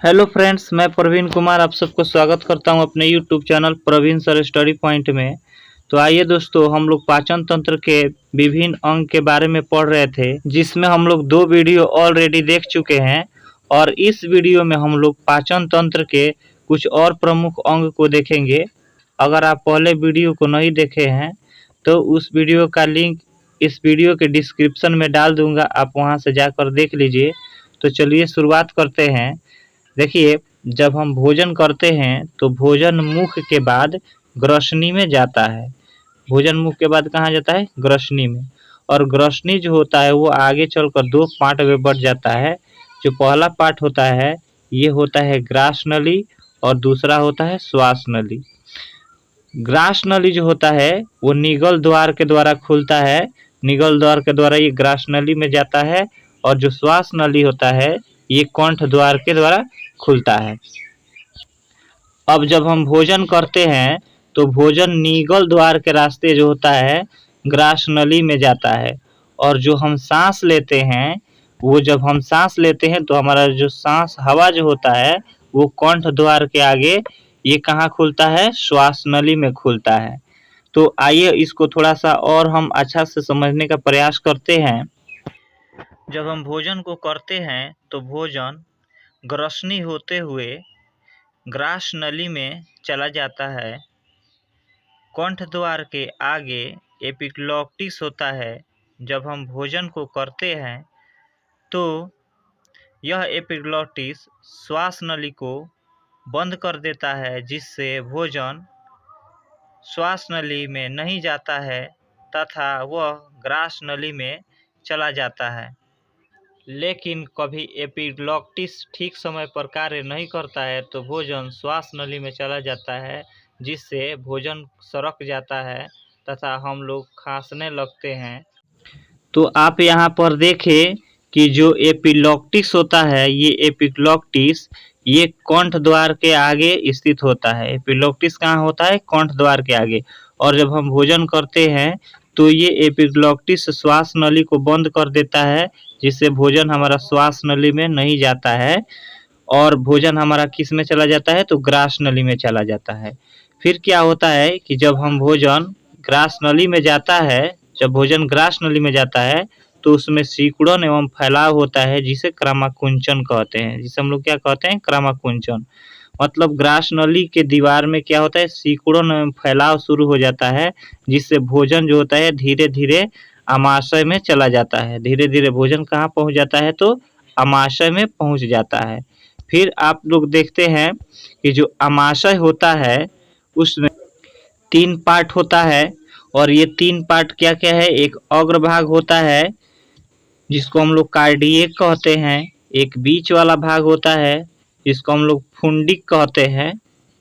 Hello friends, मैं प्रवीण कुमार आप सबको स्वागत करता हूं अपने YouTube channel Praveen sir study point में। तो आइए दोस्तों, हम लोग पाचन तंत्र के विभिन्न अंग के बारे में पढ़ रहे थे, जिसमें हम लोग 2 वीडियो ऑलरेडी देख चुके हैं और इस वीडियो में हम लोग पाचन तंत्र के कुछ और प्रमुख अंग को देखेंगे। अगर आप पहले वीडियो को नहीं देखे हैं तो उस वीडियो का लिंक इस वीडियो के डिस्क्रिप्शन में डाल दूंगा, आप वहां से जाकर देख लीजिए। तो चलिए शुरुआत करते हैं। देखिए, जब हम भोजन करते हैं तो भोजन मुख के बाद ग्रसनी में जाता है। भोजन मुख के बाद कहाँ जाता है? ग्रसनी में। और ग्रसनी जो होता है वो आगे चलकर 2 पार्ट में बढ़ जाता है। जो पहला पार्ट होता है ये होता है ग्रास नली और दूसरा होता है श्वास नली। ग्रास नली जो होता है वो निगल द्वार के द्वारा खुलता है। निगल द्वार के द्वारा ये ग्रास नली में जाता है और जो श्वास नली होता है ये कंठ द्वार के द्वारा खुलता है। अब जब हम भोजन करते हैं तो भोजन निगल द्वार के रास्ते जो होता है ग्रास नली में जाता है। और जो हम सांस लेते हैं वो जब हम सांस लेते हैं तो हमारा जो सांस हवा जो होता है वो कंठ द्वार के आगे ये कहाँ खुलता है? श्वास नली में खुलता है। तो आइए इसको थोड़ा सा और हम अच्छा से समझने का प्रयास करते हैं। जब हम भोजन को करते हैं तो भोजन ग्रसनी होते हुए ग्रास नली में चला जाता है। कंठ द्वार के आगे एपिग्लॉटिस होता है। जब हम भोजन को करते हैं तो यह एपिग्लॉटिस श्वास नली को बंद कर देता है, जिससे भोजन श्वास नली में नहीं जाता है तथा वह ग्रास नली में चला जाता है। लेकिन कभी एपिग्लॉटिस ठीक समय पर कार्य नहीं करता है तो भोजन श्वास नली में चला जाता है, जिससे भोजन सरक जाता है तथा हम लोग खांसने लगते हैं। तो आप यहाँ पर देखें कि जो एपिग्लॉटिस होता है ये एपिग्लॉटिस ये कंठ द्वार के आगे स्थित होता है। एपिग्लॉटिस कहाँ होता है? कंठ द्वार के आगे। और जब हम भोजन करते हैं तो ये एपिग्लॉटिस श्वास नली को बंद कर देता है, जिससे भोजन हमारा श्वास नली में नहीं जाता है और भोजन हमारा किस में चला जाता है? तो ग्रास नली में चला जाता है। फिर क्या होता है कि जब हम भोजन ग्रास नली में जाता है, जब भोजन ग्रास नली में जाता है तो उसमें सिकुड़न एवं फैलाव होता है, जिसे क्रमाकुंचन कहते हैं। जिसे हम लोग क्या कहते हैं? क्रमाकुंचन। मतलब ग्रास नली के दीवार में क्या होता है? सिकुड़न एवं फैलाव शुरू हो जाता है, जिससे भोजन जो होता है धीरे धीरे अमाशय में चला जाता है। धीरे धीरे भोजन कहाँ पहुँच जाता है? तो अमाशय में पहुँच जाता है। फिर आप लोग देखते हैं कि जो अमाशय होता है उसमें 3 पार्ट होता है और ये 3 पार्ट क्या क्या है? एक अग्रभाग होता है जिसको हम लोग कार्डियक कहते हैं, एक बीच वाला भाग होता है जिसको हम लोग फुंडिक कहते हैं,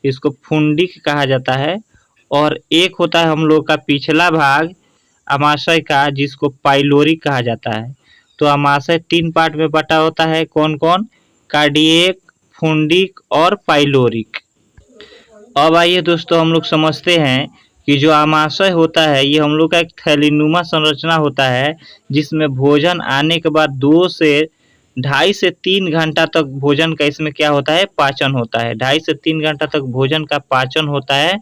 इसको फुंडिक कहा जाता है, और एक होता है हम लोग का पिछला भाग अमाशय का, जिसको पाइलोरिक कहा जाता है। तो अमाशय 3 पार्ट में बटा होता है। कौन कौन? कार्डियक, फुंडिक और पाइलोरिक। अब आइए दोस्तों, हम लोग समझते हैं कि जो अमाशय होता है ये हम लोग का एक थैलीनुमा संरचना होता है, जिसमें भोजन आने के बाद 2 से 2.5 से 3 घंटा तक भोजन का इसमें क्या होता है? पाचन होता है। 2.5 से 3 घंटा तक भोजन का पाचन होता है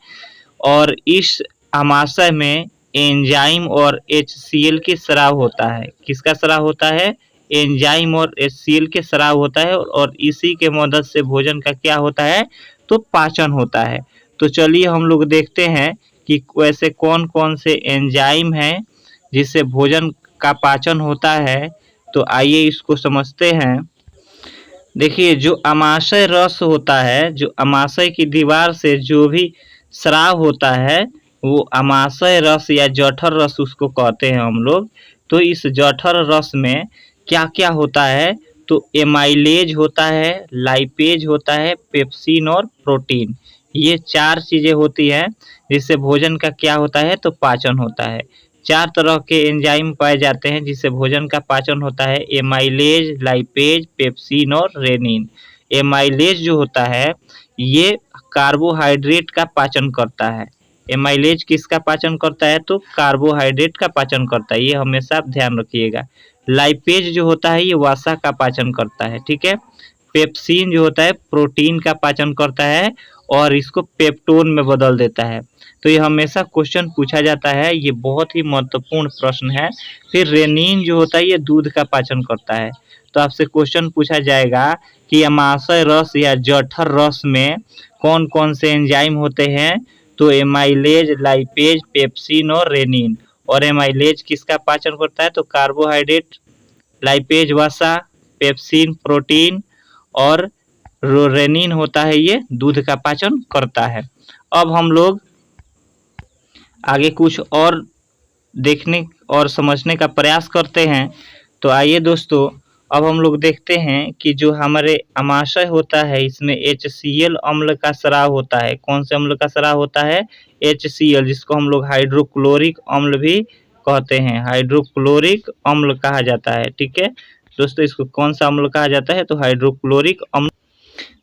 और इस अमाशय में एंजाइम और HCl के स्राव होता है। किसका स्राव होता है? एंजाइम और HCl के स्राव होता है और इसी के मदद से भोजन का क्या होता है? तो पाचन होता है। तो चलिए हम लोग देखते हैं कि वैसे कौन कौन से एंजाइम हैं जिससे भोजन का पाचन होता है। तो आइए इसको समझते हैं। देखिए, जो अमाशय रस होता है, जो अमाशय की दीवार से जो भी स्राव होता है वो अमाशय रस या जठर रस उसको कहते हैं हम लोग। तो इस जठर रस में क्या क्या होता है? तो एमाइलेज होता है, लाइपेज होता है, पेप्सिन और प्रोटीन। ये 4 चीज़ें होती हैं जिससे भोजन का क्या होता है? तो पाचन होता है। 4 तरह के एंजाइम पाए जाते हैं जिससे भोजन का पाचन होता है: एमाइलेज, लाइपेज, पेप्सिन और रेनिन। एमाइलेज जो होता है ये कार्बोहाइड्रेट का पाचन करता है। एमाइलेज किसका पाचन करता है? तो कार्बोहाइड्रेट का पाचन करता है। ये हमेशा आप ध्यान रखिएगा। लाइपेज जो होता है ये वसा का पाचन करता है। ठीक है। पेप्सिन जो होता है प्रोटीन का पाचन करता है और इसको पेप्टोन में बदल देता है। तो ये हमेशा क्वेश्चन पूछा जाता है, ये बहुत ही महत्वपूर्ण प्रश्न है। फिर रेनिन जो होता है ये दूध का पाचन करता है। तो आपसे क्वेश्चन पूछा जाएगा कि अमाशय रस या जठर रस में कौन कौन से एंजाइम होते हैं। तो एमाइलेज, लाइपेज, पेप्सिन और रेनिन। और एमाइलेज किसका पाचन करता है, तो कार्बोहाइड्रेट, लाइपेज वसा, पेप्सिन प्रोटीन और रेनिन होता है ये दूध का पाचन करता है। अब हम लोग आगे कुछ और देखने और समझने का प्रयास करते हैं। तो आइए दोस्तों, अब हम लोग देखते हैं कि जो हमारे अमाशय होता है इसमें HCl अम्ल का स्राव होता है। कौन से अम्ल का स्राव होता है, HCl, जिसको हम लोग हाइड्रोक्लोरिक अम्ल भी कहते हैं, हाइड्रोक्लोरिक अम्ल कहा जाता है। ठीक है दोस्तों, इसको कौन सा अम्ल कहा जाता है, तो हाइड्रोक्लोरिक अम्ल।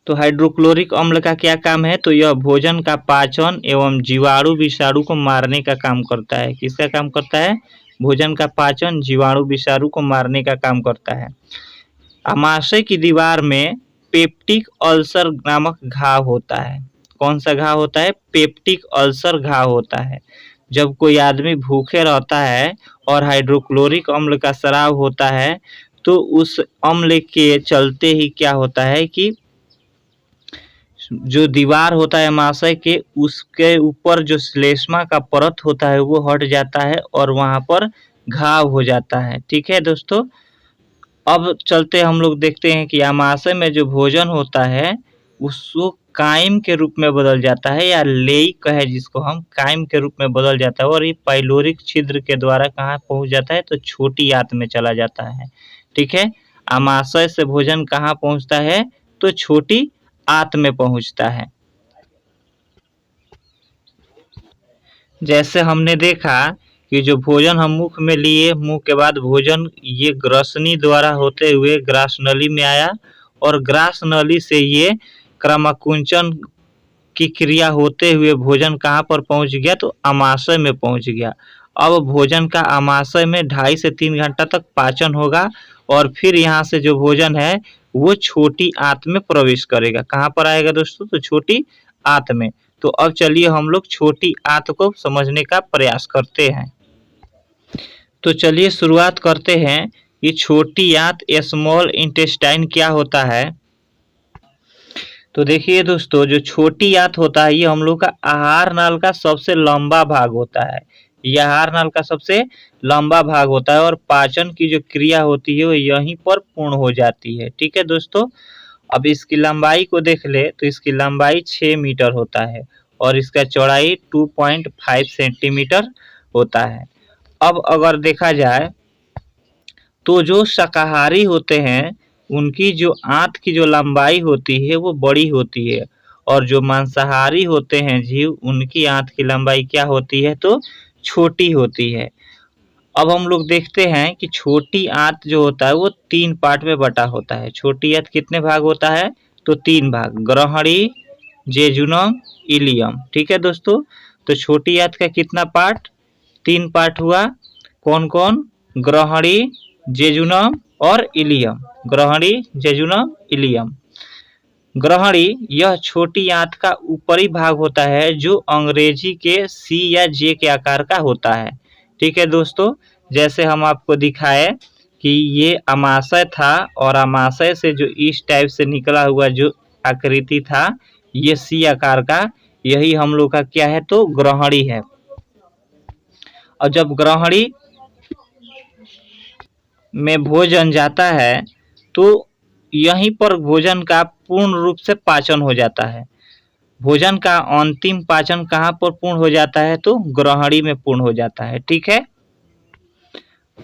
तो हाइड्रोक्लोरिक अम्ल का क्या काम है, तो यह भोजन का पाचन एवं जीवाणु विषाणु को मारने का काम करता है। किसका काम करता है, भोजन का पाचन जीवाणु विषाणु को मारने का काम करता है। अमाशय की दीवार में पेप्टिक अल्सर नामक घाव होता है। कौन सा घाव होता है, पेप्टिक अल्सर घाव होता है। जब कोई आदमी भूखे रहता है और हाइड्रोक्लोरिक अम्ल का स्राव होता है तो उस अम्ल के चलते ही क्या होता है कि जो दीवार होता है अमाशय के, उसके ऊपर जो श्लेष्मा का परत होता है वो हट जाता है और वहां पर घाव हो जाता है। ठीक है दोस्तों, अब चलते हम लोग देखते हैं कि अमाशय में जो भोजन होता है उसको काइम के रूप में बदल जाता है, या लेइक है जिसको हम काइम के रूप में बदल जाता है, और ये पाइलोरिक छिद्र के द्वारा कहाँ पहुंच जाता है, तो छोटी आंत में चला जाता है। ठीक है, अमाशय से भोजन कहाँ पहुंचता है, तो छोटी आंत में पहुंचता है। जैसे हमने देखा कि जो भोजन हम मुख में लिए, मुंह के बाद भोजन ये ग्रसनी द्वारा होते हुए ग्रास नली में आया और ग्रास नली से ये क्रमकुंचन की क्रिया होते हुए भोजन कहाँ पर पहुंच गया, तो अमाशय में पहुंच गया। अब भोजन का अमाशय में 2.5 से 3 घंटा तक पाचन होगा और फिर यहाँ से जो भोजन है वो छोटी आंत में प्रवेश करेगा। कहाँ पर आएगा दोस्तों, तो छोटी आंत में। तो अब चलिए हम लोग छोटी आंत को समझने का प्रयास करते हैं। तो चलिए शुरुआत करते हैं कि छोटी आंत स्मॉल इंटेस्टाइन क्या होता है। तो देखिए दोस्तों, जो छोटी आंत होता है ये हम लोग का आहार नाल का सबसे लंबा भाग होता है। यह आहार नाल का सबसे लंबा भाग होता है और पाचन की जो क्रिया होती है वो यहीं पर पूर्ण हो जाती है। ठीक है दोस्तों, अब इसकी लंबाई को देख ले तो इसकी लंबाई 6 मीटर होता है और इसका चौड़ाई 2.5 सेंटीमीटर होता है। अब अगर देखा जाए तो जो शाकाहारी होते हैं उनकी जो आंत की जो लंबाई होती है वो बड़ी होती है और जो मांसाहारी होते हैं जीव उनकी आंत की लंबाई क्या होती है, तो छोटी होती है। अब हम लोग देखते हैं कि छोटी आंत जो होता है वो 3 पार्ट में बटा होता है। छोटी आंत कितने भाग होता है, तो 3 भाग, ग्रहणी, जेजुनम, इलियम। ठीक है दोस्तों, तो छोटी आंत का कितना पार्ट, 3 पार्ट हुआ। कौन कौन, ग्रहणी, जेजुनम और इलियम। ग्रहणी, जेजुनम, इलियम। ग्रहणी यह छोटी आंत का ऊपरी भाग होता है जो अंग्रेजी के सी या जे के आकार का होता है। ठीक है दोस्तों, जैसे हम आपको दिखाए कि ये अमाशय था और अमाशय से जो इस टाइप से निकला हुआ जो आकृति था ये सी आकार का, यही हम लोग का क्या है, तो ग्रहणी है। और जब ग्रहणी में भोजन जाता है तो यहीं पर भोजन का पूर्ण रूप से पाचन हो जाता है। भोजन का अंतिम पाचन कहाँ पर पूर्ण हो जाता है, तो ग्रहणी में पूर्ण हो जाता है। ठीक है,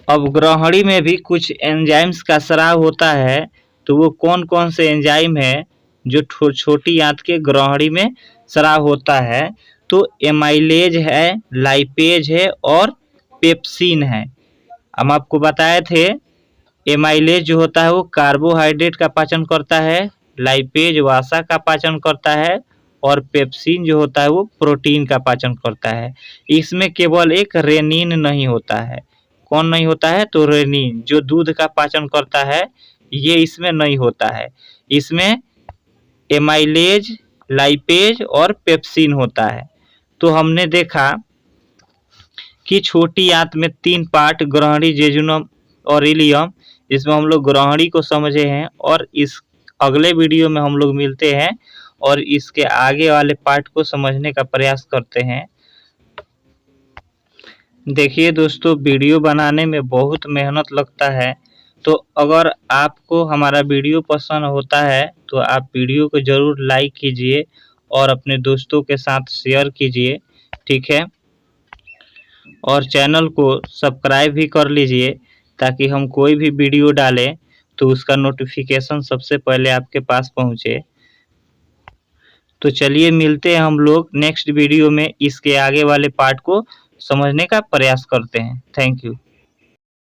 अब ग्रहणी में भी कुछ एंजाइम्स का स्राव होता है। तो वो कौन कौन से एंजाइम है जो छोटी आंत के ग्रहणी में स्राव होता है, तो एमाइलेज है, लाइपेज है और पेप्सिन है। हम आपको बताए थे एमाइलेज जो होता है वो कार्बोहाइड्रेट का पाचन करता है, लाइपेज वसा का पाचन करता है और पेप्सिन जो होता है वो प्रोटीन का पाचन करता है। इसमें केवल एक रेनिन नहीं होता है। कौन नहीं होता है, तो रेनिन जो दूध का पाचन करता है ये इसमें नहीं होता है। इसमें एमाइलेज, लाइपेज और पेप्सिन होता है। तो हमने देखा कि छोटी आंत में 3 पार्ट ग्रहणी, जेजुनम और इलियम, इसमें हम लोग ग्रहणी को समझे हैं और इस अगले वीडियो में हम लोग मिलते हैं और इसके आगे वाले पार्ट को समझने का प्रयास करते हैं। देखिए दोस्तों, वीडियो बनाने में बहुत मेहनत लगता है, तो अगर आपको हमारा वीडियो पसंद होता है तो आप वीडियो को ज़रूर लाइक कीजिए और अपने दोस्तों के साथ शेयर कीजिए, ठीक है। और चैनल को सब्सक्राइब भी कर लीजिए ताकि हम कोई भी वीडियो डालें तो उसका नोटिफिकेशन सबसे पहले आपके पास पहुंचे। तो चलिए मिलते हैं हम लोग नेक्स्ट वीडियो में, इसके आगे वाले पार्ट को समझने का प्रयास करते हैं। Thank you.